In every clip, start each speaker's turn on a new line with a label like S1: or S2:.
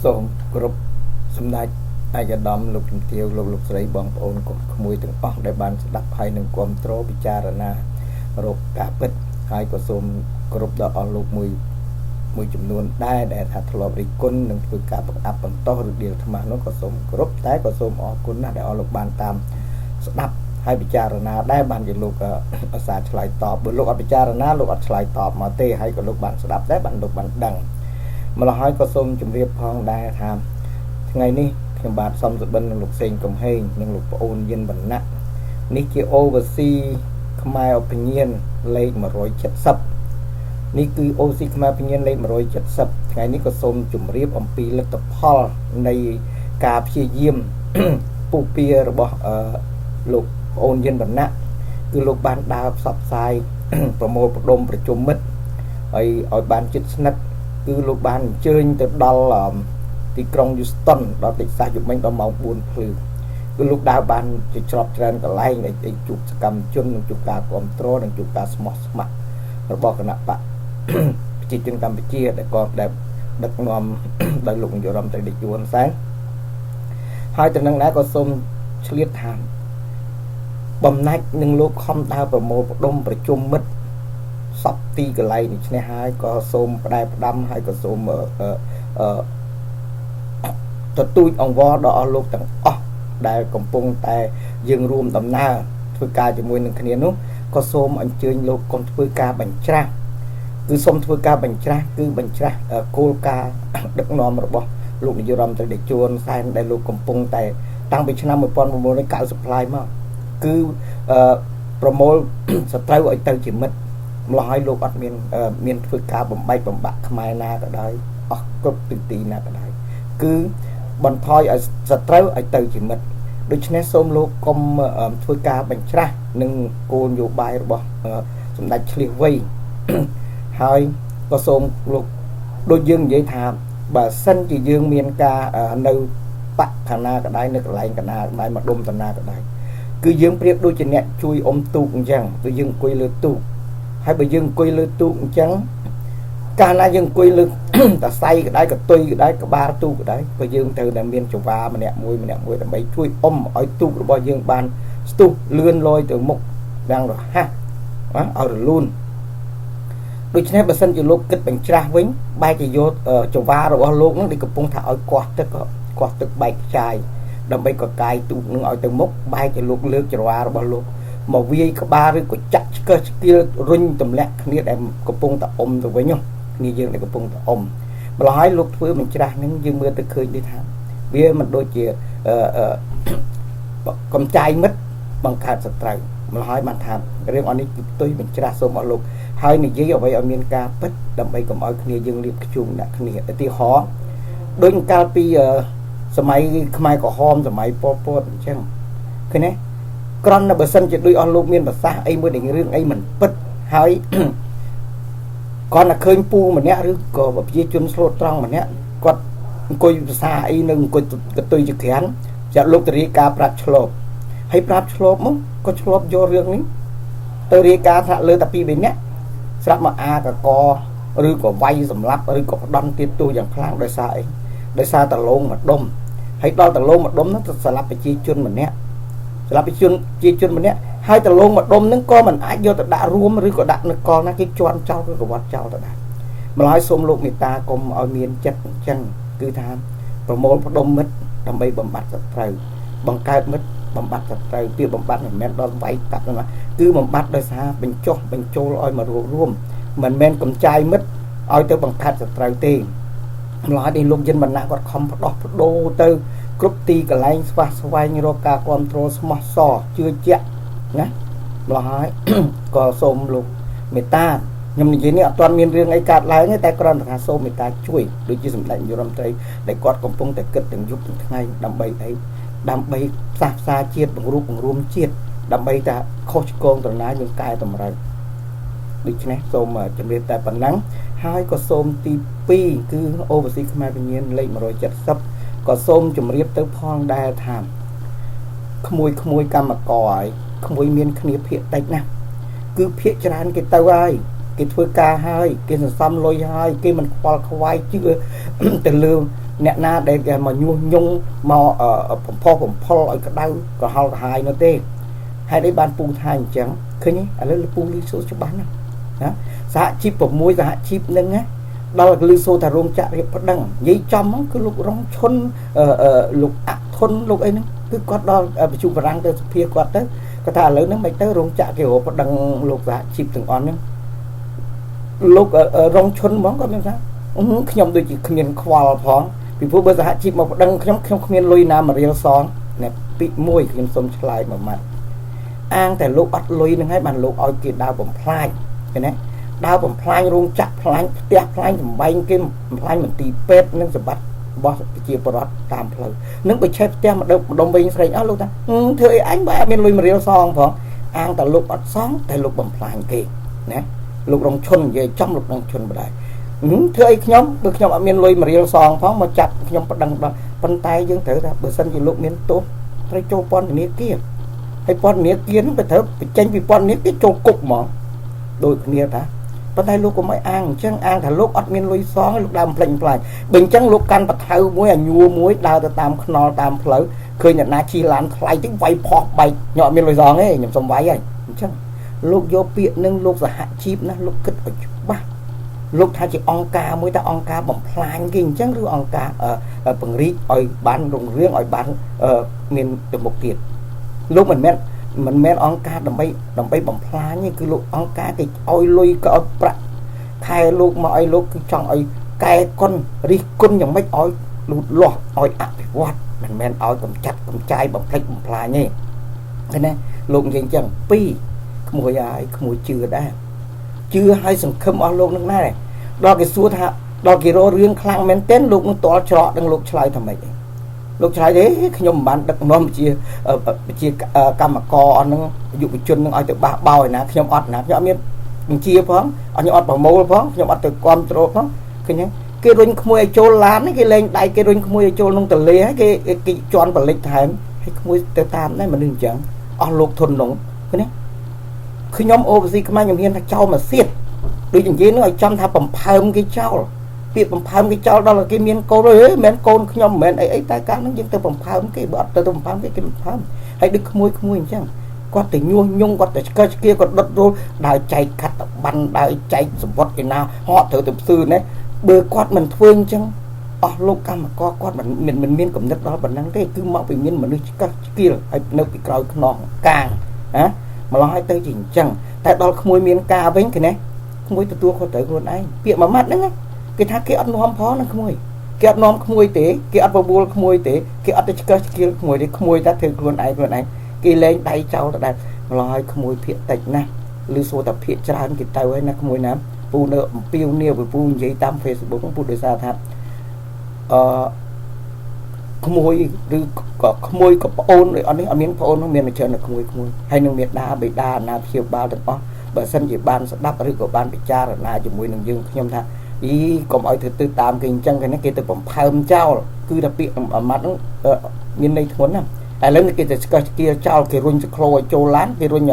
S1: សូមគោរពសម្ដេចអាយដាមលោកជំទាវលោកស្រីបងប្អូនកូនក្មួយទាំងអស់ដែលបានស្ដាប់ហើយនឹងគាំទ្រពិចារណារកការពិតហើយក៏សូមគោរពដល់អស់លោកមួយចំនួនដែរដែលថាធ្លាប់រិះគន់និងធ្វើការបង្អាប់បន្តឬដៀលថ្មនោះក៏សូមគោរពតែក៏សូមអរគុណណាស់ដែលអស់លោកបានតាមស្ដាប់ហើយពិចារណាដែរបានជាលោកអាសាឆ្លើយតបបើលោកអត់ពិចារណាលោកអត់ឆ្លើយតបមកទេហើយក៏លោកបានស្ដាប់ដែរបានលោកបានដឹងម្ល៉េះហើយក៏សូមជម្រាបផងដែរថាថ្ងៃនេះខ្ញុំបាទសំសុបិននិងលោកសេងកំហេងនិងលោកប្អូនយិនវណ្ណៈនេះជា Oversea ខ្មែរអភិញ្ញាណលេខ170នេះគឺ Oversea ខ្មែរអភិញ្ញាណលេខ170ថ្ងៃនេះក៏សូមជម្រាបអំពីលទ្ធផលនៃការព្យាយាមពុះពៀរបស់លោកប្អូនយិនវណ្ណៈគឺលោកបានដើរផ្សព្វផ្សាយប្រមូលផ្ដុំប្រជុំមិត្តហើយឲ្យបានជិតស្និទ្ធគឺលោកបានអញ្ជើញទៅដល់ទីក្រុង Houston ដល់តិចសាសយុមិញដល់ម៉ោង 4 ភ្លឺគឺលោកដើរបានជាច្រត់ច្រើនកន្លែងដែលជួបសកម្មជននិងជួបការគ្រប់គ្រងនិងជួបការស្មោះស្ម័គ្ររបស់គណៈបកប្រជាជនកម្ពុជាដែលក៏ដែលដឹកនាំដោយលោកនាយរដ្ឋមន្ត្រីតេជោហ៊ុនសែនហើយទៅនឹងដែរក៏សូមឆ្លៀតថាបំណាច់នឹងលោកខំដើរប្រមូលផ្ដុំប្រជុំមិត្តសពទីកន្លែងនេះឈ្នះហើយក៏សូមផ្ដែផ្ដាំហើយក៏សូមទទូចអង្វរដល់អស់លោកទាំងអស់ដែលកំពុងតែយើងរួមដំណើរធ្វើការជាមួយនឹងគ្នានោះក៏សូមអញ្ជើញលោកកុំធ្វើការបញ្ច្រាស់គឺសូមធ្វើការបញ្ច្រាស់គឺបញ្ច្រាស់គោលការណ៍ដឹកនាំរបស់លោកនាយរដ្ឋមន្ត្រីតេជោហ៊ុនសែនដែលលោកកំពុងតែតាំងពីឆ្នាំ1990ផ្លាយមកគឺប្រមូលសត្រូវឲ្យទៅជាមិត្តម្ល៉េះឲ្យលោកអត់មានធ្វើការបំបែកបំបាក់ខ្មែរណាក៏ដោយអស់គ្រប់ទិសទីណាក៏ដោយគឺបន្ថយឲ្យសត្រូវឲ្យទៅជាមិត្តដូច្នេះសូមលោកកុំធ្វើការបញ្ច្រាស់នឹងគោលនយោបាយរបស់សម្ដេចឆ្លៀសវៃហើយក៏សូមលោកដូចយើងនិយាយថាបើសិនជាយើងមានការនៅបកខាងណាក៏ដោយនៅកន្លែងកណាក៏ដោយមកដុំតាណាក៏ដោយគឺយើងប្រៀបដូចជាអ្នកជួយអុំទូកអញ្ចឹងគឺយើងអង្គុយលើទូកហើយបើយើងអង្គុយលើទូកអញ្ចឹងកាលណាយើងអង្គុយលើតសៃក៏ដោយកតុយក៏ដោយក្បាលទូកក៏ដោយក៏យើងត្រូវតែមានចង្វាម្នាក់មួយដើម្បីជួយអុំឲ្យទូករបស់យើងបានស្ទុះលឿនលយទៅមុខយ៉ាងរហ័សឲ្យរលូនដូច្នេះបើសិនជាលោកគិតបញ្ច្រាស់វិញបែរជាយកចង្វារបស់លោកនឹងដែលកំពុងថាឲ្យគាស់ទឹកបែកខ្ចាយដើម្បីកកាយទូកនឹងឲ្យទៅមុខបែរជាលោកលើកចង្វារបស់លោកមកវាយក្បាលឬក៏ចាក់ឆ្កឹះឆ្កៀលរុញទម្លាក់គ្នាដែលកំពុងតែអុំទៅវិញគ្នាយើងដែលកំពុងតែអុំម្ល៉េះហើយលោកធ្វើបញ្ច្រាស់នឹងយើងមើលទៅឃើញទេថាវាមិនដូចជាកំចាយមិត្តបង្កើតសត្រូវម្ល៉េះហើយបានថារឿងអស់នេះគឺផ្ទុយបញ្ច្រាស់សូមអស់លោកហើយនិយាយអ្វីឲ្យមានការពិតដើម្បីកុំឲ្យគ្នាយើងលៀបខ្ជុំដាក់គ្នាឧទាហរណ៍ដូចកាលពីសម័យខ្មែរក្រហមសម័យប៉ុលពតអញ្ចឹងឃើញទេក្រំនៅបើសិនជាដូចអស់លោកមានប្រសាសន៍អីមួយដែលរឿងអីមិនពិតហើយគាត់តែឃើញពូម្នាក់ឬក៏ប្រជាជនស្លូតត្រង់ម្នាក់គាត់អង្គុយភាសាអីនឹងអង្គុយកតុយជាក្រានចាក់លោកទៅរាយការណ៍ប្រាប់ឆ្លប់ហើយប្រាប់ឆ្លប់មកក៏ឆ្លប់យករឿងនេះទៅរាយការណ៍ថាលើតែ2 3នាក់ស្រាប់មកអាកកឬក៏វាយសម្លាប់ឬក៏ផ្ដន់ទៀតទូយ៉ាងខ្លាំងដោយសារអីដោយសារតឡងម្ដុំហើយដល់តឡងម្ដុំនោះទៅស្លាប់ប្រជាជនម្នាក់សម្រាប់ប្រជាជនម្នាក់ហើយតឡងម្ដុំហ្នឹងក៏មិនអាចយកទៅដាក់រួមឬក៏ដាក់នៅកលណាគេជន់ចោលឬក៏វត្តចោលទៅដែរម្ល៉េះសូមលោកមេត្តាកុំឲ្យមានចិត្តអញ្ចឹងគឺថាប្រមូលផ្ដុំមិត្តដើម្បីបំបត្តិសត្រូវបង្កើតមិត្តបំបត្តិសត្រូវពីបំបត្តិមិនមែនដល់វាយកាត់ណាគឺបំបត្តិដោយសារបញ្ចុះបញ្ចូលឲ្យមករួមមិនមែនកំចាយមិត្តឲ្យទៅបង្កើតសត្រូវទេម្ល៉េះនេះលោកយិនវណ្ណៈគាត់ខំផ្ដោះបដូរទៅគ្រប់ទីកន្លែងស្វះស្វែងរកការគ្រប់គ្រងស្មោះសរជឿជាក់ណាម្ល៉េះហើយក៏សូមលោកមេត្តាខ្ញុំនិយាយនេះអត់ទាន់មានរឿងអីកើតឡើងទេតែគ្រាន់តែថាសូមមេត្តាជួយដូចជាសម្ដេចនាយករដ្ឋមន្ត្រីដែលគាត់កំពុងតែគិតទាំងយប់ទាំងថ្ងៃដើម្បីអីដើម្បីផ្សះផ្សាជាតិបង្រួមជាតិដើម្បីតែខុសឆ្គងត្រណាយើងកែតម្រូវដូច្នេះសូមជម្រាបតែប៉ុណ្ណឹងហើយក៏សូមទី2គឺ Oversea ខ្មែរវិញ្ញាណលេខ170ក៏សូមជម្រាបទៅផងដែរថាក្មួយកម្មករហើយក្មួយមានគ្នាភាកតិចណាស់គឺភាកច្រើនគេទៅហើយគេធ្វើការហើយគេសន្សំលុយហើយគេមិនខ្វល់ខ្វាយជឿទៅលើ អ្នកណាដែលគេមកញុះញង់មកបំផុសបំផុលឲ្យក្តៅក៏ហល់កាហាយនោះទេហើយនេះបានពូថាអញ្ចឹងឃើញឥឡូវលពូលីសូច្បាស់ណាសហជីព6សហជីពនឹងណាដល់លីសូថារោងចក្ររៀបប្តឹងនិយាយចំហ្នឹងគឺលោករងឈុនលោកអធុនលោកអីហ្នឹងគឺគាត់ដល់ប្រជុំបារាំងទៅសភាគាត់ទៅគាត់ថាឥឡូវហ្នឹងមិនទៅរោងចក្រគេរកប្តឹងលោកសហជីពទាំងអស់ហ្នឹងលោករងឈុនហ្មងគាត់មានថាខ្ញុំដូចជាគ្មានខ្វល់ផងពីព្រោះបើសហជីពមកប្តឹងខ្ញុំគ្មានលុយណាមករៀលសងអ្នកពីមួយខ្ញុំសុំឆ្លើយមួយម៉ាត់អាងតែលោកអត់លុយនឹងហើយបានលោកឲ្យគេដើរបំផ្លាញឃើញទេដើរបំផ្លាញរោងចក្រផ្លាញផ្ទះផ្លាញសំបែងគេបំផ្លាញមន្ទីរពេទ្យនិងសម្បត្តិរបស់ប្រជាពលរដ្ឋតាមផ្លូវនឹងបើឆេះផ្ទះមកដុំវិញស្រេងអស់លោកថាធ្វើអីអញបើអត់មានលុយមករៀលសងផងអាងតែលោកអត់សងតែលោកបំផ្លាញគេណាលោករងឈុននិយាយចំលោករងឈុនបដិធ្វើអីខ្ញុំបើខ្ញុំអត់មានលុយមករៀលសងផងមកចាប់ខ្ញុំប្តឹងដល់ប៉ុន្តែយើងត្រូវថាបើសិនជាលោកមានទោសត្រូវចូលពន្ធនាគារហើយពន្ធនាគារហ្នឹងបើត្រូវបញ្ចេញពីពន្ធនាគារចូលគុកហ្មងដូចគ្នាថាប៉ុន្តែលោកក៏មិនអាងអញ្ចឹងអាងថាលោកអត់មានលុយសងលោកដើរផ្លេញផ្លាញបើអញ្ចឹងលោកកាន់បថៅមួយអាញួរមួយដើរទៅតាមខ្នល់តាមផ្លូវឃើញអ្នកណាជិះឡានថ្លៃតិចវាយផោះបែកខ្ញុំអត់មានលុយសងទេខ្ញុំសុំវាយហើយអញ្ចឹងលោកយកពាក្យនឹងលោកសហជីពណាលោកគិតឲ្យច្បាស់លោកថាជាអង្គការមួយតែអង្គការបំផ្លាញគេអញ្ចឹងឬអង្គការពង្រីកឲ្យបានរុងរឿងឲ្យបានមានទៅមុខទៀតលោកមិនមែនអង្គការដើម្បីបំផ្លាញទេគឺលោកអង្គការគេឲ្យលុយក៏ឲ្យប្រាក់ខែលោកមកឲ្យលោកគឺចង់ឲ្យកែគុណរិះគន់យ៉ាងម៉េចឲ្យលូតលាស់ឲ្យអភិវឌ្ឍមិនមែនឲ្យកម្ចាត់កំចាយបំផ្លិចបំផ្លាញទេឃើញទេលោកនិយាយអញ្ចឹងពីរក្មួយហើយក្មួយជឿដែរជឿឲ្យសង្ឃឹមអស់លោកនឹងដែរដល់គេសួរថាដល់គេរករឿងខ្លាំងមែនទែនលោកនឹងតល់ច្រកនឹងលោកឆ្លើយថាម៉េចលោកឆ្លើយទេខ្ញុំមិនបានដឹកនាំជាកម្មករអស់នឹងយុវជននឹងឲ្យទៅបះបោឯណាខ្ញុំអត់ណាខ្ញុំអត់មានបញ្ជាផងអត់ខ្ញុំអត់ប្រមូលផងខ្ញុំអត់ទៅគ្រប់គ្រងផងឃើញទេគេរុញក្មួយឲ្យចូលឡានគេលេងដៃគេរុញក្មួយឲ្យចូលក្នុងទលេហើយគេជន់បលិចថែមហើយក្មួយទៅតាមដែរមនុស្សអញ្ចឹងអស់លោកធននោះឃើញទេខ្ញុំអូបស៊ីខ្មែរខ្ញុំហ៊ានថាចោលមកសៀតដូចនិយាយនឹងឲ្យចំថាបំផើមគេចោលពាក្យបំផើមគេចោលដល់គេមានកូនអើយមិនមែនកូនខ្ញុំមិនមែនអីតែកាលហ្នឹងយើងទៅបំផើមគេបើអត់ទៅបំផើមគេបំផើមហើយដូចក្មួយអញ្ចឹងគាត់ទៅញុះញង់គាត់ទៅឆ្កឹះឆ្កៀគាត់ដុតរោលដើរចែកកាត់តបានដើរចែកសម្បត្តិឯណាហត់ត្រូវទៅផ្ស៊ឺណាបើគាត់មិនធ្វើអញ្ចឹងអស់លោកកម្មករគាត់មិនមានកំណត់ដល់ប៉ុណ្ណឹងទេគឺមកពីមានមនុស្សឆ្កឹះឆ្កៀហើយនៅពីក្រោយខ្នងកាងណាម្ល៉េះឲ្យទៅជាអញ្ចឹងតែដល់ក្មួយមានការវិញគេណាក្មួយទទួលខុសត្រូវខ្លួនឯងពាក្យមួយម៉ាត់ហ្នឹងគេថាគេអត់នាំផងនឹងក្មួយគេអត់នាំក្មួយទេគេអត់បបួលក្មួយទេគេអត់ទៅឆ្កឹះឆ្កៀលក្មួយទេក្មួយតែធ្វើខ្លួនឯងគេលែងដៃចោលទៅដែរម្ល៉េះឲ្យក្មួយភាកតិចណាស់ឬសួរតែភាកច្រើនគេទៅហើយណាក្មួយណាពូនៅអំពីវនីពូនិយាយតាម Facebook ពូដោយសារថាក្មួយឬក៏ក្មួយក៏ប្អូនអត់នេះអត់មានប្អូននោះមានតែច្រើនតែក្មួយហើយនឹងមេដាបេដាអាណាព្យាបាលទាំងអស់បើសិនជាបានស្ដាប់ឬក៏បានពិចារណាជាមួយនឹងយើងខ្ញុំថាកុំឲ្យធ្វើតាមគេអញ្ចឹងគេទៅបំផើមចោលគឺថាពាក្យអាម៉ាត់ហ្នឹងមានន័យធ្ងន់ណាស់ឥឡូវគេទៅស្កឹះស្គៀចោលគេរុញសក្លោឲ្យចូលឡានគេរុញ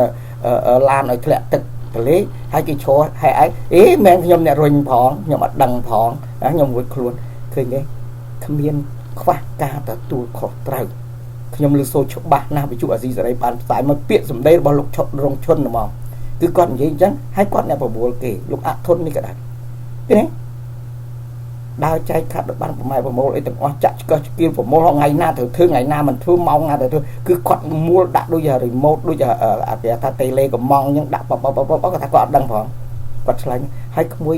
S1: ឡានឲ្យធ្លាក់ទឹកទលេហើយគេឈរហើយឯងមែនខ្ញុំអ្នករុញផងខ្ញុំអត់ដឹងផងខ្ញុំរួចខ្លួនឃើញទេគ្មានខ្វះការទទួលខុសត្រូវខ្ញុំលើសូច្បាស់ណាស់វិទ្យុអាស៊ីសេរីបានផ្សាយមកពាក្យសម្ដីរបស់លោករងឈុនហ្មងគឺគាត់និយាយអញ្ចឹងហើយគាត់អ្នកប្រមូលគេលោកអធុននេះក៏ដែរឃើញទេដើរចែកខាត់បានប្រម៉ែប្រមូលអីទាំងអស់ចាក់ឆ្កឹះឆ្កៀលប្រមូលថ្ងៃណាត្រូវធ្វើថ្ងៃណាមិនធ្វើម៉ោងណាត្រូវធ្វើគឺគាត់មូលដាក់ដូចរីម៉ូតដូចអាគេថាតេឡេកំងអញ្ចឹងដាក់បបគាត់ថាគាត់អត់ដឹងផងគាត់ឆ្លាញ់ហើយក្មួយ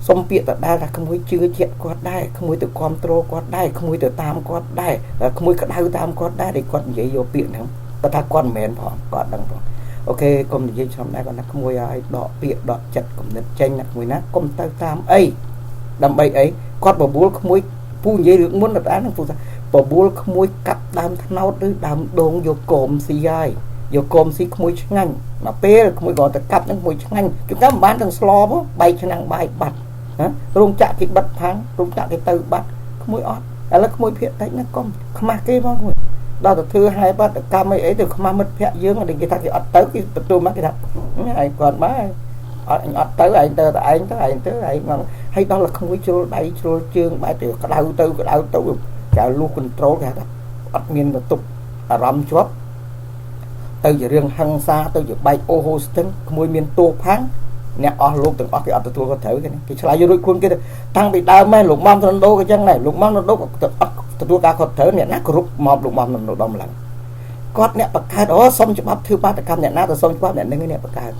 S1: សុំពាក្យតដែលថាក្មួយជឿជាក់គាត់ដែរក្មួយទៅគ្រប់គ្រងគាត់ដែរក្មួយទៅតាមគាត់ដែរក្មួយក្តៅតាមគាត់ដែរដែលគាត់និយាយយកពាក្យហ្នឹងគាត់ថាគាត់មិនមែនផងគាត់ដឹងផងអូខេកុំនិយាយឆ្នាំដែរគាត់ថាក្មួយឲ្យដកពាក្យដកចិត្តគំនិតចេញណាក្មួយណាកុំទៅតាមអីដើម្បីអីគាត់បបួលក្មួយពូនិយាយរឿងមុនដល់ហ្នឹងពូថាបបួលក្មួយកាប់ដើមថ្នោតឬដើមដូងយកគោមស៊ីហើយយកគោមស៊ីក្មួយឆ្ងាញ់មកពេលក្មួយក៏ទៅកាប់ហ្នឹងក្មួយឆ្ងាញ់ជួនកាលមិនបានទាំងស្លបបែកឆ្នាំងបាយបាត់រោងចក្រគេបិទផាំងរោងចក្រគេទៅបាត់ក្មួយអត់ឥឡូវក្មួយភាកតិចណាកុំខ្មាស់គេផងក្មួយដល់ទៅធ្វើហើយបាត់កម្មអីទៅខ្មាស់មិត្តភ័ក្ដិយើងគេថាគេអត់ទៅគេបន្ទូមកគេថាហើយគាត់មក anh ọt tới anh tới anh mà hay đó là không có chôn đáy chôn chương bài từ cái đau tư cả luôn control cả ọt miên là tục rầm chóp từ giờ riêng hăng xa từ giờ bay ô hô tính môi miên tô phán nè luôn từng cái ọt tôi có thể cái slide vô đôi khuôn kia tăng bị đau men lục mâm thằng đô cái chân này lục mâm nó đô tôi ca có thể nè nát group mọp lục mâm nó đông lạnh cót nè bạc khai đó xong cho bắp thư ba để cam nè nát rồi xong cho bắp nè nâng cái nè bạc khai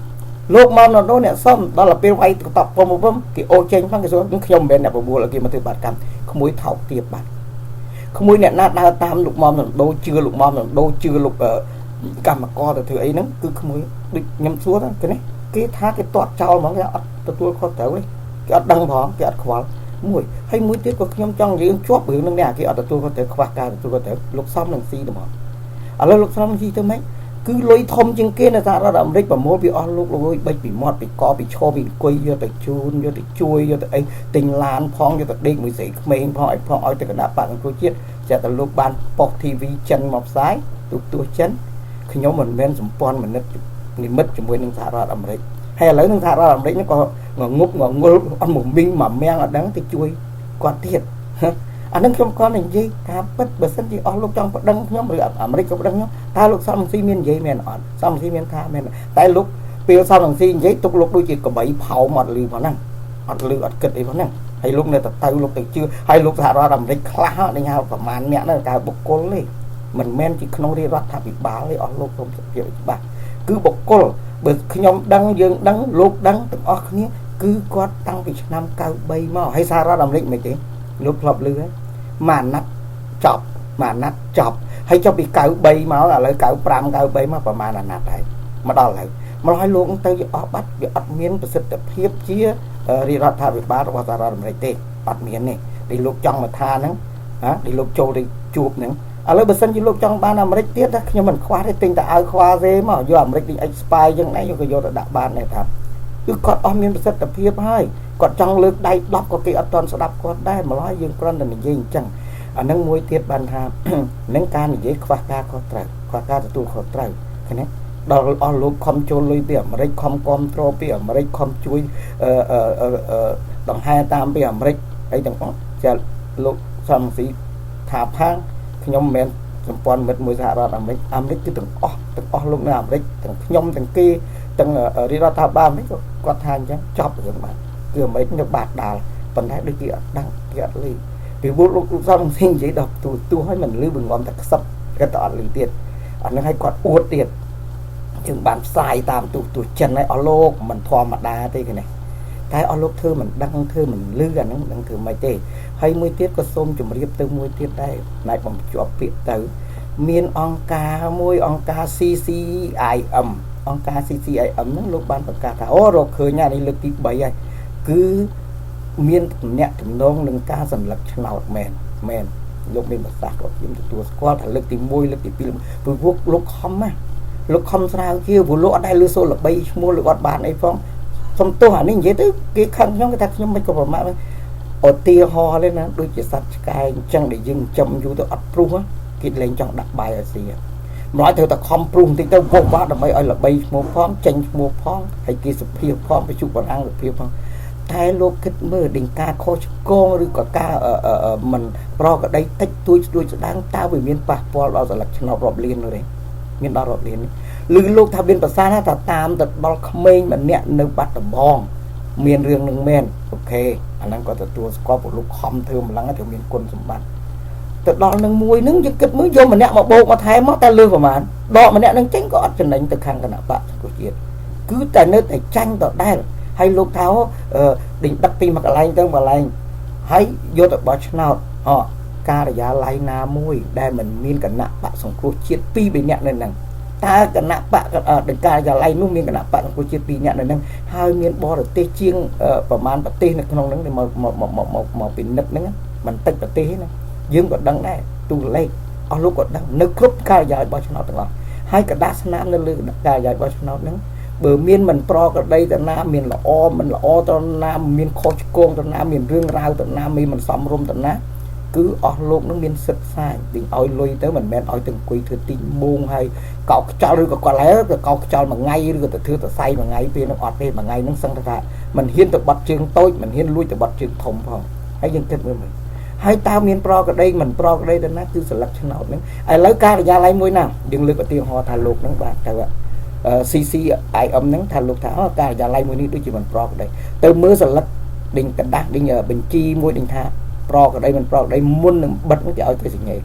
S1: lúc mà nó nè xong đó là tiêu vay tập vào một vấm cái ô trên phăng cái số những nhom bên nè bùa bùa là kia mà thư bạc cam không muối thảo tiệp bạc không muối nè nát đa tam lục mâm là đô chưa lục cam mà co từ thứ ấy nó cứ không muối đi nhâm xuống đó cái này cái thá cái toát trao mà cái tôi khó thở đấy cái đăng phó cái khoa muối hay muối tiết có nhom trong gì chóp bự nó nè cái tôi có thể khoa ca tôi có thể lục xong lần xí được mà ở lúc xong gì tôi mấy cứ lôi thông trên kia là ra làm rích và mua bị on lúc lôi bay bị mọt bị co bị cho bị quay vô tới chun vô tới chui vô tới tình lan phong vô tới đinh mới dậy mình phong ở tới cái đạp bạn tôi chết sẽ từ lúc ban pop tv chân mọc sái tôi chân khi nhóm mình men sủng pon mình mất cho môi nâng thả ra làm rích hay lấy nâng thả ra làm rích nó có ngủ ăn một minh mà men ở đắng thì chui quan thiệt anh đang trong con này gì ta bất bờ sân gì ở lúc trong đăng nhóm rồi ở mấy cái đăng nhóm ta lúc xong xi miên giấy men ở xong xi miên tha men tại lúc piêu xong bằng xi giấy tục lúc đôi chỉ có 7 pháo một lư vào năng một lư ở kịch đi vào năng hay lúc này tay lúc từ chưa hay lúc thả ra làm rích khá đi nhau và màn mẹ nó cả bọc côn lên mình men chỉ không đi rót thả bị báo đi ở lúc không thực hiện bạn cứ bọc côn bật nhóm đăng dương đăng lúc đăng từng ở kia cứ có tăng Việt Nam cao bay mà hay xa ra làm rích mấy tiếng lúc lọp lư ấy mà nát chọc hay cho bị cạo bay máu là lấy cạo pram cạo bay mà mà là nát đấy mà đó lại mà nói luôn tới ở bắt bị ắt miếng và sự tập hiệp chia đi ra thà bị bá và ra làm này tê ắt miếng này đi lúc trong mà tha nắng đi lúc trâu đi chụp nắng ở lấy bờ sân chỉ lúc trong ba năm mấy tiết đó nhưng mình khoa cái tinh tại khoa dễ mà vô làm đi expire như này vô cái vô đã ban này thà cứ còn ở miếng sự tập hiệp hay còn trong lực đây đọc có cái toàn sẽ đọc có đây mà nói dương con là mình gì chẳng nâng môi tiết bàn thà nâng ca này dễ khoa ca tu khó trời cái này đó là lúc không cho lôi biển mà đây không control biển mà đây không chui đồng 28 biển mà đây ấy đồng có chờ lúc xong xí thả phang nhóm men sầm pon mệt mùi ra làm đấy cứ từng lúc nào đấy từng nhóm từng kia từng ở đi ra thả ba mấy con than chứ chọc được mà cứ mấy nó bạc đà phần thái đôi kia đang kia đi vì vô lúc xong xin giấy đọc tôi hỏi mình lưu bình ngon thật sắp cái tọa lưu tiền nó hay quạt uất tiền chừng bán sai tam tụi chân này ở lô mình thoa mặt đá thế cái này cái ở lúc thơ mình đăng thơ mình lưu gần nó đăng thơ mấy tê hay môi tiết có xôm chùm riêng từ môi tiết đây lại bằng chọp việc tới miên on ca môi on ca cci ẩm on ca cci ẩm nó lúc ban bậc ca thảo rồi khơi nhà đi lực tí bấy ai cứ miên nhẹ thầm nông nâng ca dần lực nào mền lúc mình bật sạc rồi chúng tôi qua thằng lực tìm môi lực tìm pin vừa vuốt lúc không sao kia vừa lỗ đây lưu số là bay mua được gọt bàn ấy phong xong tôi hỏi nên vậy tới cái khăn nhóm người ta nhóm mấy câu mà ở tia ho lên nó đôi chỉ sạch cái chân để dừng chậm vô tôi ấp pru á kịp lên trong đặt bài ở gì nói theo ta không pru thì tôi vô quá là mấy ơi là bay mua phong tranh mua phong hay kia sụp phiêu phong phải chụp còn ăn được phiêu phong thay lúc kết mơ đình ca khó con rồi có ca ở mình pro ở đây tách tôi đang tao về miền Bắc vào đó là nó rộp liền rồi đấy miền đó rộp liền lư lúc thà bên bờ xa nó ta tam tật bao khmênh mà nẹt nơi bắt tầm bong miền riêng nâng men ok anh đang có tật tua có một lúc không thưa mà lắng ở miền quân sầm ban tật đó nâng mùi nâng giật kết mới vô mà nẹt mà bộ mà thay mót ta lư vào màn đó mà nẹt nâng tránh có chân đánh từ khang cái nào bạn của chuyện cứ tại nơi tại tranh tọt đây hay lúc tháo định đắc tim mặc lại tương mà lại hay vô tập bó nào họ ca là giá lại na môi đây mình miên cả nạp bạn sống cô chiết pi bên nhận này nè ta cả nạp bạn ở đỉnh ca giá lại luôn miên cả nạp bạn cô chiết pi nhận này nè hai miên bo được tê chiêng và man bát tê này không nắng để mà bị nứt nè mình tách bát tê này dương còn đắng này tu lấy ở lúc còn đắng nứt khúc ca giá bó nào từng hai cả đá nam lên lư ca giá bó nào nắng bờ miền mình pro ở đây tận nam miền là o mình là o tận nam miền khó công tận nam miền riêng rau tận nam mình xóm rum tận nam cứ ở lúc nó miên sực sai định oi lui tới mình men oi từng quỳ thừa tin buông hay cọc cho rồi còn lẽ rồi cọc cho mà ngay rồi từ từ say mà ngay phía nó ọt đi mà ngay nó sân ra mình hiên từ bật trường tôi mình hiên lui từ bật trường thùng phòng hãy dừng kết với mình hai tao miên pro cái đây mình pro cái đây đến nát cứ sờ lật chân nào nữa ai lấy ca là ra lấy môi nào đừng lực ở tiền họ thà lục nó bạn chào ạ cc ai âm nắng thà lục thả ca ra lấy môi đi đôi chỉ mình pro cái đây từ mưa sờ lật đình cẩn đắc đi nhờ bình chi môi đình tha pro cái đây mình pro đây muốn bật nó cho tôi sinh nhẹ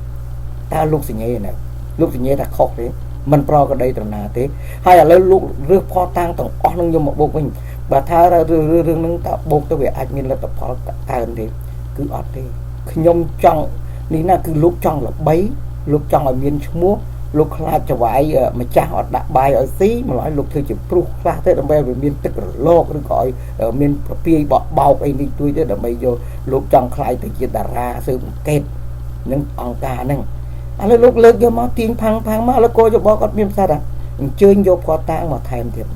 S1: ta lúc sinh nhẹ này lúc sinh nhẹ ta khóc đấy mình pro cái đây từ nào thế hay là lấy lúc rước pho tang tổng on nông như một bộ mình và tha ra rương nông ta buộc tôi về anh mình là tập pho tang thì cứ ọt đi nhông trong ní là cứ lúc trong là bấy lúc trong là miền múa lúc là cho vải mà cha họ đặt bài ở xí mà nói lúc thư chỉ pru ra thế đâm về miền tức là lo cái gọi ở miền pi bọt bao cái đi tôi thế đâm về vô lúc trong khai từ chuyện ra sự kết những ông ca nè anh lúc lớn cho máu tiếng phăng mà là cô cho bó con miền sao đó chơi vô pho tang mà thèm thiệt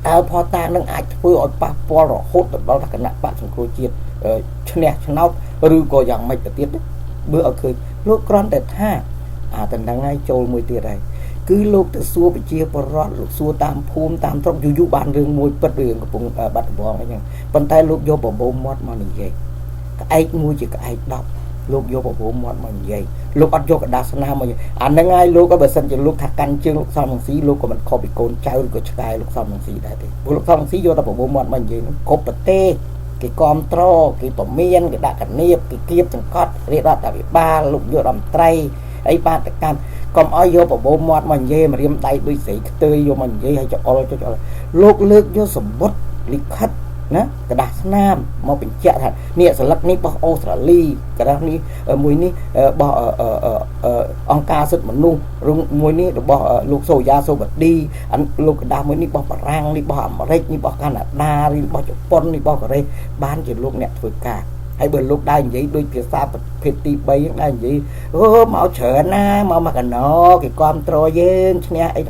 S1: tao pho tang nó ai phơi ở pa po rồi hốt được đó là cái nạp bạn trong cô chiết nè nó rư cô dạng mạch tiết bữa ở khơi lúc con để tha tình đang ngay trôi mùi tiệt này cứ lúc từ xua bị chia vào rót lúc xua tam phum tam trong du bàn rừng mùi bật đường của vùng bật bong ấy nhá bàn tay lúc vô vào bố mót mà mình vậy ai mùi chỉ có ai đọc lúc vô vào bố mót mà mình vậy lúc ăn vô cả đa sana mà anh đang ngay lúc có bờ sân chỉ lúc thạc căn chương lúc sau bằng xí lúc của mình kho bị cồn trao của sky lúc sau bằng xí đây thì lúc sau bằng xí vô ta vào bố mót mình vậy nó cốp bật tê cái control cái tổ miên cái đạn cảnh niệm cái kiếp chẳng cót riết ra tại vì ba lúc vô đầm tray ấy ba cái can còn ai vô vào bộ mọt mình dê mà riêng tay đuôi sĩ tươi vô mình dê hay cho lúc lướt vô sầm bút lịch khách nè cái đá nam mau bị chẹt thật nè sờ lắc ní bỏ Australia cái đó ní mùi ní bỏ ông ca sức mà nu rung mùi ní bỏ lục sổ da sổ bật đi anh lục đá mùi ní bỏ rang ní bỏ America ní bỏ Canada ní bỏ Japan ní bỏ cái đây bán chỉ lúc nè thôi cả hay bữa lúc đây vậy đôi phía xa phía tì bay đây vậy máu trở na mà cái nó cái con trôi dân nha ấy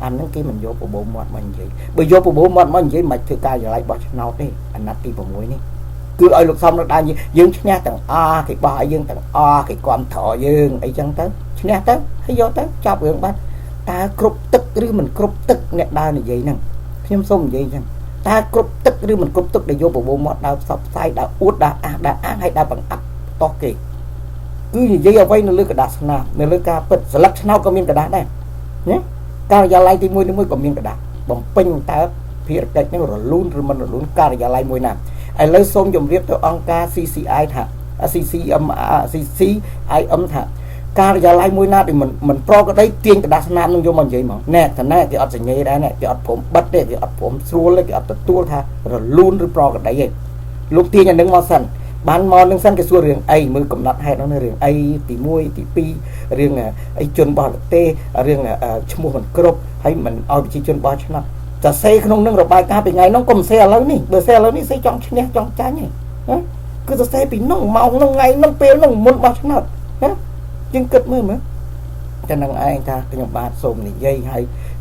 S1: anh nó kia mình vô bộ mọt mình vậy bây vô bộ mọt mình vậy mà thưa ca giờ lại bỏ nào đi anh nát tim vào mũi đi cứ ở lúc xong nó đang gì dương nha tầng a thì ba dương tầng a thì con thọ dương ấy chẳng tới nha tới hay vô tới cho bữa bắt ta cướp tức chứ mình cướp tức nè đa này vậy nè thêm xong vậy chẳng ta cướp tức chứ mình cướp tức để vô bộ mọt đào sập sai đào út đào á hay đào bằng ấp to kì cứ như vậy ở vay nó lưỡi cái đá nào nó lưỡi ca bật lắc nào có miếng cái đá đây nhé ca gia lai thì môi có miếng cái đá bằng pin ta phía cái nó rồi luôn rồi mình luôn ca gia lai môi nào ai lấy xôm dùng viết cho ông ca cci thà cc âm cc ai âm thà ca gia lai môi nào thì mình pro cái đấy tiên cái đá nam nó vô mình vậy mà nè thằng này thì ở sẽ nhảy đấy nè thì ởผมbắt đấy thì ởผมxua lấy cái ở tua thà rồi luôn rồi pro cái đấy vậy lúc tiên nhận đứng mò sần bán mò nâng sân cái xua riêng ai mới cầm nát hay nó riêng ai tỷ muôi tỷ pi riêng ai chôn bò tê riêng chung một crop hay mình ao chỉ chôn bò cho nóจะเซ่ขนมนึงเราไปกาเป็นไงน้องกลมเซ่แล้วนี่เบอร์เซ่แล้วนี่เซ่จ้องเนี่ยจ้องจ้าเนี่ยคือจะเซ่ปีน้องเมาน้องไงน้องเปรี้ยวน้องมุนบาชนะจึงเกิดมือมั้ยจะนั่งไอ้ท่าขยมบาส้มนี่ยัยให้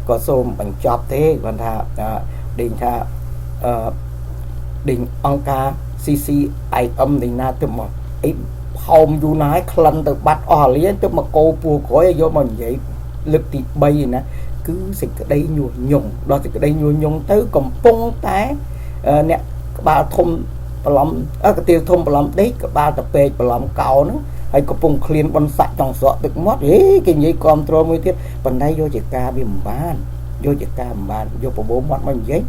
S1: ก็ส้มบังจอบเต้วันท่าดิ่งท่าดิ่งองกาซีซีไอดิ่งนาตึมไอพอมอยู่ไหนคลันตึบัดอ่อเลี้ยงตึมโกปูก้อยโยมันใหญ่ลึกติดใบนะ cứ xịt cái đây nhung đó thì cái đây nhung tới còn bông té nè ba thùng bầm cái tiêu thùng bầm đấy cái ba tập bê bầm cầu nó hay có bông clean bông sạch trong sọ được mót ấy cái gì control mới tiếp bên đây vô chỉ ca bị bàn vô chỉ ca bàn vô bộ mót mình giấy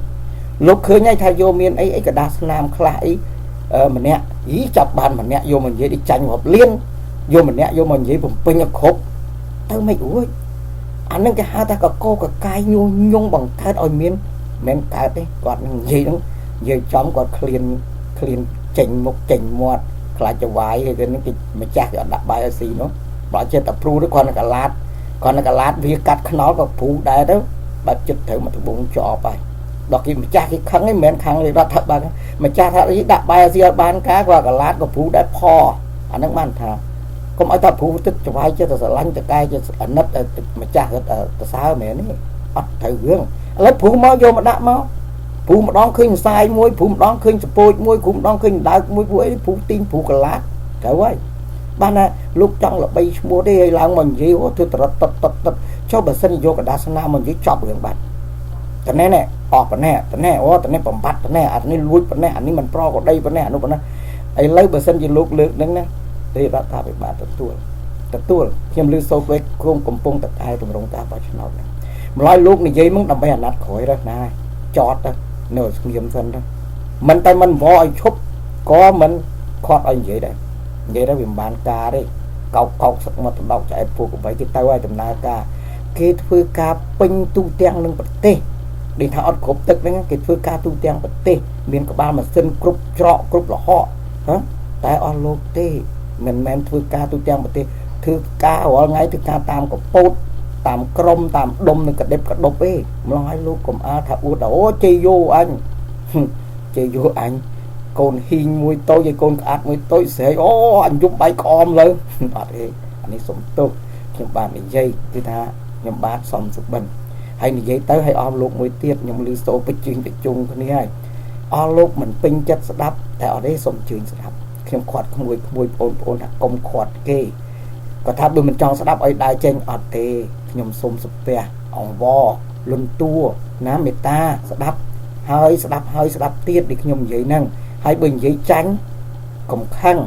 S1: lúc khơi ngay thay vô miền ấy cái đá nam khai mình nè ý chập bàn mình nè vô mình giấy đi tranh hợp liên vô mình nè vô mình giấy bông pin nó khốp tao mày ui anh đang cái hai ta có cô có cay nhung bằng cái oi miên men cái đấy còn gì đó giờ chóng còn clean chỉnh một chỉnh một lại cho vài cái nó mà chắc là đặt bài gì nó bỏ chơi tập pro đó còn là cả lát vì cắt nó có phụ đại đó bà chụp thử mà tôi bụng cho bài đọc cái mà chắc cái khăn ấy men khăn thì ra thật bà mà chắc thật ý đặt bài gì bán cá qua cả lát có phụ đại pho anh đang mang thà không ai tập phụ tức cho vai chứ ta lanh ta cay cho anh nấp mà cha ta sao mẹ nó bắt thầy gương lấy phụ máu vô mà đã máu phụ mà đón khinh sai muối phụ mà đón khinh sụp bôi muối cũng đón khinh đau muối muối phụ tin phụ cả lá trời ơi បានណាលោកចង់ល្បីឈ្មោះទេឲ្យឡើងមកនិយាយធ្វើតរត់តចុះបើសិនយកកដាស្នាមកនិយាយចប់រឿងបាត់តនេះណែអស់ប៉ុណ្ណេះតនេះអូតនេះបំបត្តិតនេះអានេះលួចប៉ុណ្ណេះអានេះមិនប្រកដីប៉ុណ្ណេះអានោះប៉ុណ្ណេះឥឡូវបើសិនជាលោកលើកហ្នឹងណាទេរដ្ឋាភិបាលទទួលខ្ញុំឮសូវពេកក្រុមកំពុងតតែទម្រង់ការបោះឆ្នោតហ្នឹងម្ល៉េះលោកនិយាយមកដើម្បីអាណត្តិក្រោយទៅណាចតទៅនៅស្ងៀមសិនទៅមិនតែមិនវល់ឲ្យឈប់ក៏មិនខាត់ឲ្យនិយាយដែរនិយាយទៅវាមិនបានការទេកោកសឹកមកដកចែកពួកកបីគេទៅឲ្យដំណើរការគេធ្វើការពេញទូទាំងនឹងប្រទេសដូចថាអត់គ្រប់ទឹកហ្នឹងគេធ្វើការទូទាំងប្រទេសមានក្បាលម៉ាស៊ីនគ្រប់ច្រកគ្រប់លហកតែអស់លោកទេមិនមែនធ្វើការទូទាំងប្រទេសធ្វើការរាល់ថ្ងៃធ្វើការតាមកពោតតាមក្រុមតាមដុំនឹងកដិបកដប់ទេម្ល៉េះឲ្យលោកកុំអាថាអួតអូជ័យយោអញជ័យយោអញកូនហ៊ីងមួយតូចឲ្យកូនក្អាត់មួយតូចស្រែកអូអញយំបែកក្អមលើអត់ទេអានេះសុំទោសខ្ញុំបាននិយាយគឺថាខ្ញុំបាទសំសុបិនហើយនិយាយទៅឲ្យអស់លោកមួយទៀតខ្ញុំឮសូបជិញបជុងគ្នាហើយអស់លោកមិនពេញចិត្តស្ដាប់តែអត់ទេសុំជឿស្ដាប់ខ្ញុំខាត់ក្មួយបងប្អូនថាកុំខាត់គេគាត់ថាបើមិនចង់ស្ដាប់ឲ្យដើរចេញអត់ទេខ្ញុំសូមសំពះអង្វរលន់តួណាមេត្តាស្ដាប់ហើយស្ដាប់ទៀតដូចខ្ញុំនិយាយហ្នឹងហើយបើនិយាយចាញ់កុំខឹង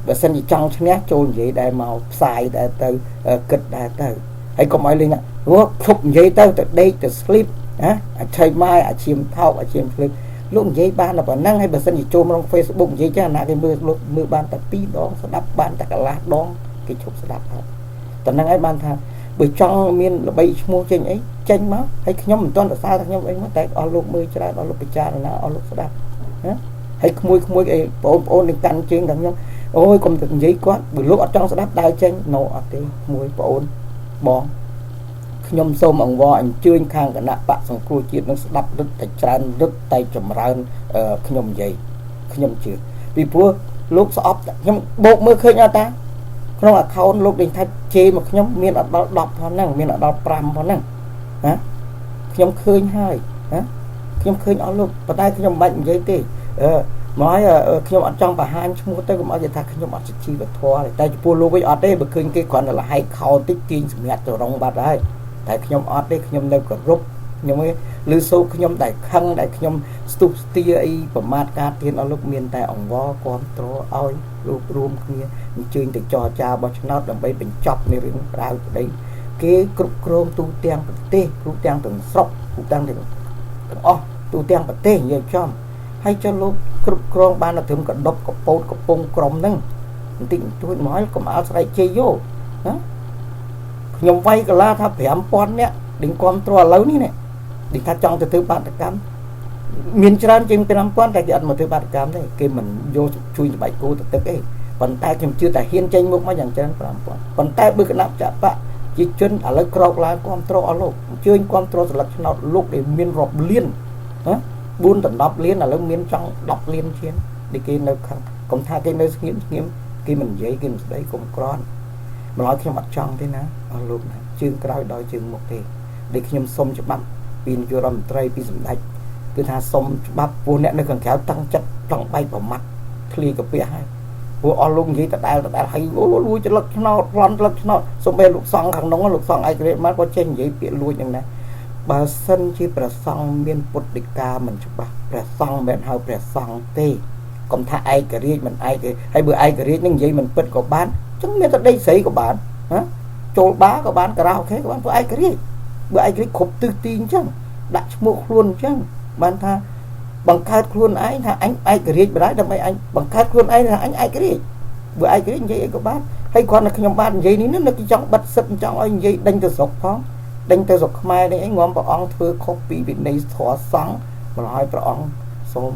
S1: បើសិនជាចង់ឈ្នះចូលនិយាយដែរមកផ្សាយដែរទៅគិតដែរទៅហើយកុំឲ្យលេងឈប់និយាយទៅដេកទៅ sleep ណាអាឆៃម៉ាយអាឈាមថោកអាឈាម sleep លោកនិយាយបានតែប៉ុណ្ណឹងហើយបើសិនជាចូលក្នុង Facebook និយាយចឹងណាគេមើលបានតែ2ដងស្ដាប់បានតែកន្លះដងគេឈប់ស្ដាប់ហើយតែហ្នឹងហើយបានថាបើចង់មានល្បីឈ្មោះចេញអីចេញមកហើយខ្ញុំមិនទាន់សរសើរថាខ្ញុំអីមកតែអស់លោកមើលច្រើនអស់លោកពិចារណាអស់លោកស្ដាប់ណាហើយក្មួយអីបងប្អូននឹងកាន់ជើងថាខ្ញុំអូយកុំទៅនិយាយគាត់បើលោកអត់ចង់ស្ដាប់ដើរចេញណូអត់ទេក្មួយបងអូនបងខ្ញុំសូមអង្វរអញ្ជើញខាងគណៈបកសង្គ្រោះជាតិនឹងស្ដាប់រឹតតែច្រើនរឹតតែចម្រើនខ្ញុំនិយាយខ្ញុំជឿពីព្រោះលោកស្អប់ខ្ញុំបោកមើលឃើញអត់តាក្នុង account លោកលេងថាជេរមកខ្ញុំមានអត់ដល់10ផងហ្នឹងមានអត់ដល់5ផងហ្នឹងណាខ្ញុំឃើញហើយណាខ្ញុំឃើញអស់លោកប៉ុន្តែខ្ញុំមិនបាច់និយាយទេមកឲ្យខ្ញុំអត់ចង់បង្ហាញឈ្មោះទៅកុំឲ្យគេថាខ្ញុំអត់ជីវធម៌តែចំពោះលោកវិញអត់ទេបើឃើញគេគ្រាន់តែលហែកខោតិចទាញសម្រាប់ទៅរងបាត់ហើយតែខ្ញុំអត់ទេខ្ញុំនៅគោរពខ្ញុំឮសូរខ្ញុំតែខឹងតែខ្ញុំស្ទុះស្ទាអីប្រមាថការទានអស់លោកមានតែអង្វរគ្រប់គ្រងឲ្យរួបរวมគ្នាអញ្ជើញទៅចរចាបោះឆ្នោតដើម្បីបញ្ចប់នៃរឿងរ៉ាវប្តីគេគ្រប់គ្រងទូទាំងប្រទេសគ្រប់ទាំងស្រុកគ្រប់ទាំងអស់ទូទាំងប្រទេសនិយាយចំហើយចុះលោកគ្រប់គ្រងបានត្រឹមកដប់កពោតកំពង់ក្រុមហ្នឹងបន្តិចបន្តួចមកកុំឲ្យស្រែកជេរយោណាខ្ញុំវាយកលាថា 5,000 នាក់ដេញគ្រប់គ្រងឥឡូវនេះនេះដេញថាចង់ទៅធ្វើបាតកម្មមានច្រើនជាង 5,000 តែគេអត់មកធ្វើបាតកម្មទេគេមិនយកជួយស្បែកគោទៅទឹកទេប៉ុន្តែខ្ញុំជឿតែហ៊ានចេញមុខមកយ៉ាងច្រើន 5,000 ប៉ុន្តែបើគណៈបច្ចៈបកជាជនឥឡូវក្រោកឡើងគ្រប់គ្រងអស់លោកអញ្ជើញគ្រប់គ្រងស្លឹកឆ្នោតលោកដែលមានរាប់លានណា4ដល់10លានឥឡូវមានចង់10លានជាងដែលគេនៅខាងកុំថាគេនៅស្ងៀមគេមិននិយាយគេមិនស្ដីគុំក្រន់ម្ល៉េះខ្ញុំអត់ចង់ទេណាអស់លោកណាជើងក្រោយដល់ជើងមុខទេដែលខ្ញុំសុំច្បាប់ពីនាយករដ្ឋមន្ត្រីពីសម្ដេចគឺថាសុំច្បាប់ពួកអ្នកនៅខាងក្រៅតាំងចិត្តចង់បែកប្រមាត់ឃ្លីកាពះហើយពួកអស់លោកនិយាយដដែលហើយលួចលឹកឆ្នោតប្លន់លឹកឆ្នោតសុំបែលោកសង្ឃខាងនោះលោកសង្ឃឯករាជ្យមកក៏ចេញនិយាយពាក្យលួចយ៉ាងណាបើសិនជាព្រះសង្ឃមានពុទ្ធដីកាមិនច្បាស់ព្រះសង្ឃមិនហៅព្រះសង្ឃទេកុំថាឯករាជ្យមិនឯកហើយបើឯករាជ្យនឹងនិយាយមិនពិតក៏បានចឹងមានតែដីស្រីក៏បានណាចូលបារក៏បានការ៉ាអូខេក៏បានព្រោះឯករាជ្យបើឯករាជ្យគ្រប់ទិសទីអញ្ចឹងដាក់ឈ្មោះខ្លួនអញ្ចឹងបានថាបង្កើតខ្លួនឯងថាអញឯករាជ្យបណ្ដោយដើម្បីអញបង្កើតខ្លួនឯងថាអញឯករាជ្យបើឯករាជ្យនិយាយអីក៏បានហើយគ្រាន់តែខ្ញុំបាននិយាយនេះនៅគេចង់បិទសិទ្ធចង់ឲ្យនិយាយដេញទៅស្រុកផងដេញទៅស្រុកខ្មែរនេះអីងំព្រះអង្គធ្វើខុសពីវិន័យធម៌សង្ឃម្ល៉េះឲ្យព្រះអង្គសូម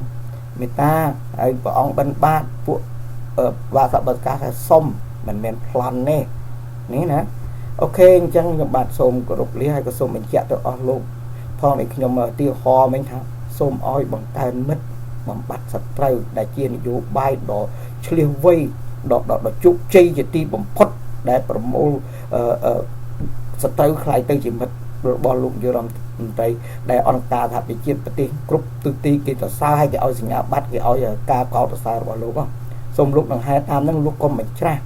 S1: មេត្តាហើយព្រះអង្គបិណ្ឌបាតពួកវាសបកាថាសុំមិនមែនប្លន់ទេនេះណាអូខេអញ្ចឹងខ្ញុំបាទសូមគោរពលាហើយក៏សូមបញ្ជាក់ទៅអស់លោកផងឲ្យខ្ញុំទីហោមិញថាសូមឲ្យបង្កើនមិត្តបំបត្តិសត្រូវដែលជានយោបាយដ៏ឆ្លៀសវៃដ៏ជោគជ័យជាទីបំផុតដែលប្រមូលសត្រូវខ្លាយទៅជាមិត្តរបស់លោកនាយរដ្ឋមន្ត្រីដែលអង្គការសហប្រជាជាតិប្រទេសគ្រប់ទិសទីគេសរសើរឲ្យគេឲ្យសញ្ញាបត្រគេឲ្យការកោតសរសើររបស់លោកសូមលោកនឹងហេតុតាមហ្នឹងលោកកុំបញ្ច្រាស់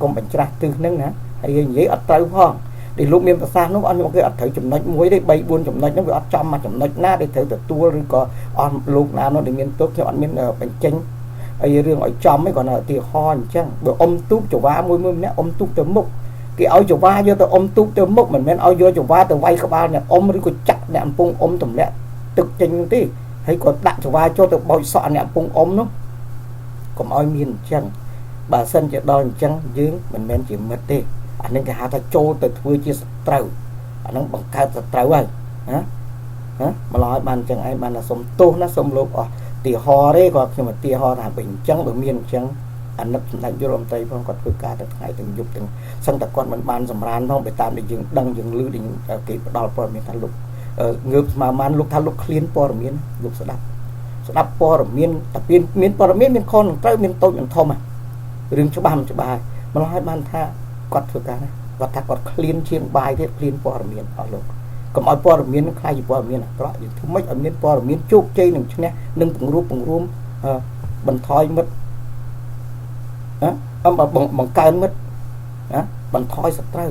S1: ក ុំបញ្ច្រាស់ទិសហ្នឹងណាហើយនិយាយអត់ត្រូវផងដែលលោកមានប្រសាសន៍នោះអត់ខ្ញុំគេអត់ត្រូវចំណុចមួយទេ3 4ចំណុចហ្នឹងវាអត់ចំមកចំណុចណាដែលត្រូវទទួលឬក៏អស់លោកណានោះដែលមានទុកខ្ញុំអត់មានបញ្ចេញអីរឿងឲ្យចំទេគាត់នៅឧទាហរណ៍អញ្ចឹងបើអ៊ំទូកចង្វាមួយម្នាក់អ៊ំទូកទៅមុខគេឲ្យចង្វាយកទៅអ៊ំទូកទៅមុខមិនមែនឲ្យយកចង្វាទៅវាយក្បាលអ្នកអ៊ំឬក៏ចាក់អ្នកអំពងអ៊ំទម្លាក់ទឹកចេញទេហើយក៏ដាក់ចង្វាចូលទៅបោចសក់អ្នកអំពងអ៊ំនោះកុំឲ្យមានអញ្ចឹងបើសិនជាដល់អញ្ចឹងយើងមិនមែនជាមិត្តទេអានេះគេហៅថាចូលទៅធ្វើជាសត្រូវអានឹងបង្កើតសត្រូវហើយណាម្ល៉េះបានអញ្ចឹងឯងបានថាសុំទោសណាសុំលោកអស់ទីហោទេគាត់ខ្ញុំឧទាហរណ៍ថាបើអញ្ចឹងបើមានអញ្ចឹងអាណិតសម្ដេចយុរដ្ឋមន្ត្រីផងគាត់ធ្វើការទាំងថ្ងៃទាំងយប់ទាំងសឹងតែគាត់មិនបានសម្រានផងបើតាមដែលយើងដឹងយើងឮគេផ្ដល់ព័ត៌មានថាលោកងើបស្មារតីលោកថាលោកឃ្លានព័ត៌មានលោកស្ដាប់ព័ត៌មានតែមានព័ត៌មានមានខុសនឹងត្រូវមានតូចមានធំរឿងច្បាស់មិនច្បាស់ម្ល៉េះបានថាគាត់ធ្វើការគាត់ថាគាត់ឃ្លានជាងបាយទៀតឃ្លានព័ត៌មានអស់លោកកុំឲ្យព័ត៌មាននឹងខ្លាយជាព័ត៌មានអាក្រក់យើងធ្វើម៉េចឲ្យមានព័ត៌មានជោគជ័យនឹងឈ្នះនឹងពង្រួមបន្ថយមិត្តបង្កើនមិត្តបន្ថយសត្រូវ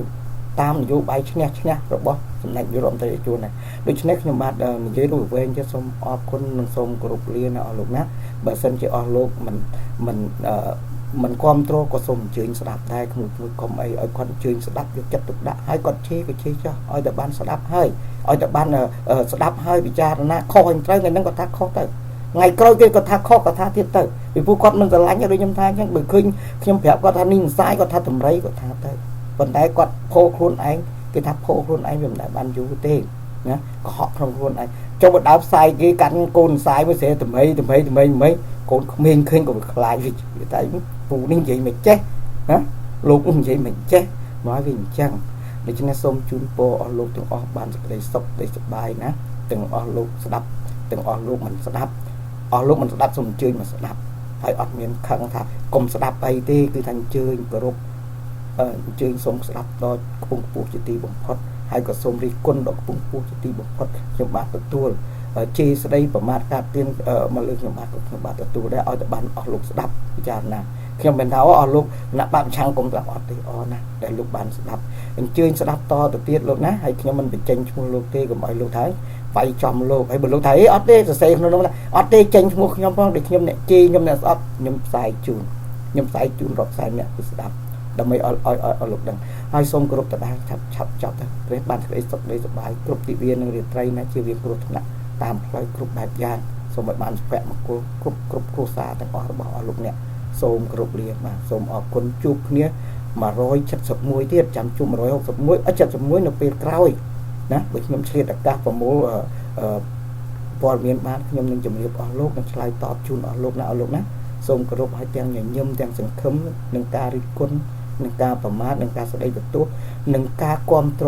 S1: តាមនយោបាយឈ្នះរបស់សម្ដេចយុរដ្ឋមន្ត្រីជួនដែរដូច្នេះខ្ញុំបាទនិយាយរួមវែងទៀតសូមអរគុណនិងសូមគោរពលាអស់លោកណាបើសិនជាអស់លោកមិនគ្រប់គ្រងក៏សូមអញ្ជើញស្ដាប់ដែរខ្ញុំកុំអីឲ្យគាត់អញ្ជើញស្ដាប់យកចិត្តទុកដាក់ហើយគាត់ជេរក៏ជេរចុះឲ្យតែបានស្ដាប់ហើយឲ្យតែបានស្ដាប់ហើយពិចារណាខុសហើយត្រូវថ្ងៃហ្នឹងគាត់ថាខុសទៅថ្ងៃក្រោយគេគាត់ថាខុសគាត់ថាទៀតទៅពីព្រោះគាត់មិនស្រឡាញ់ដូចខ្ញុំថាអញ្ចឹងបើឃើញខ្ញុំប្រាប់គាត់ថានេះមិនសាយគាត់ថាតម្រៃគាត់ថាទៅប៉ុន្តែគាត់ផោខ្លួនឯងគេថាផោខ្លួនឯងវាមិនដែលបានយូរទេណាកុហកក្នុងខ្លួនឯងចុះបើដើរផ្សាយគេកាន់កូនផ្សាយមួយស្រីតម្រៃកូនក្មេងឃើញក៏វាខ្លាចវាតែពូនេះនិយាយមិនចេះណាលោកនិយាយមិនចេះមកវាអញ្ចឹងដូច្នេះសូមជូនពរអស់លោកទាំងអស់បានសេចក្តីសុខសេចក្តីសប្បាយណាទាំងអស់លោកស្ដាប់ទាំងអស់លោកមិនស្ដាប់អស់លោកមិនស្ដាប់សូមអញ្ជើញមកស្ដាប់ហើយអត់មានខឹងថាកុំស្ដាប់អីទេគឺថាអញ្ជើញគោរពអញ្ជើញសូមស្ដាប់ដល់ខ្ពង់ខ្ពស់ជាទីបំផុតហើយក៏សូមរិះគន់ដល់ខ្ពង់ខ្ពស់ជាទីបំផុតខ្ញុំបាទទទួលជេរស្ដីប្រមាថការទៀនមកលើខ្ញុំបាទទទួលដែរឲ្យតែបានអស់លោកស្ដាប់ពិចារណាខ្ញុំមិនថាអស់លោកអ្នកបាក់ឆាំងកុំប្រាប់អត់ទេណាដែលលោកបានស្ដាប់អញ្ជើញស្ដាប់តទៅទៀតលោកណាហើយខ្ញុំមិនបញ្ចេញឈ្មោះលោកទេកុំឲ្យលោកថាវាយចំលោកហើយបើលោកថាអត់ទេសរសេរក្នុងនោះអត់ទេចេញឈ្មោះខ្ញុំផងដូចខ្ញុំអ្នកជេរខ្ញុំអ្នកស្អប់ខ្ញុំផ្សាយជូនរាប់ផ្សាយអ្នកគឺស្ដាប់ដើម្បីឲ្យលោកដឹងហើយសូមគោរពតដែរឆាប់ចប់ទៅព្រះបានក្តីសុខក្តីសប្បាយគ្រប់ទិវានិងរាត្រីណាជាវាគ្រោះថ្នាក់តាមផ្លូវគ្រប់បែបយ៉ាងសូមឲ្យបានសុភមង្គលគ្រប់គ្រួសារទាំងអស់របស់អស់លោកអ្នកសូមគោរពលាបាទសូមអរគុណជួបគ្នា171ទៀតចាំជួប161 71នៅពេលក្រោយណាបើខ្ញុំឆ្លៀតឱកាសប្រមូលព័ត៌មានបានខ្ញុំនឹងជម្រាបអស់លោកនិងឆ្លើយតបជូនអស់លោកណាសូមគោរពឲ្យទាំងញញឹមទាំងសង្ឃឹមនឹងការរិះគន់នឹងការប្រមាថនឹងការស្ដីបន្ទោសនឹងការគាំទ្រ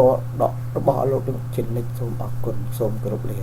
S1: របស់អស់លោកជានិច្ចសូមអរគុណសូមគោរពលា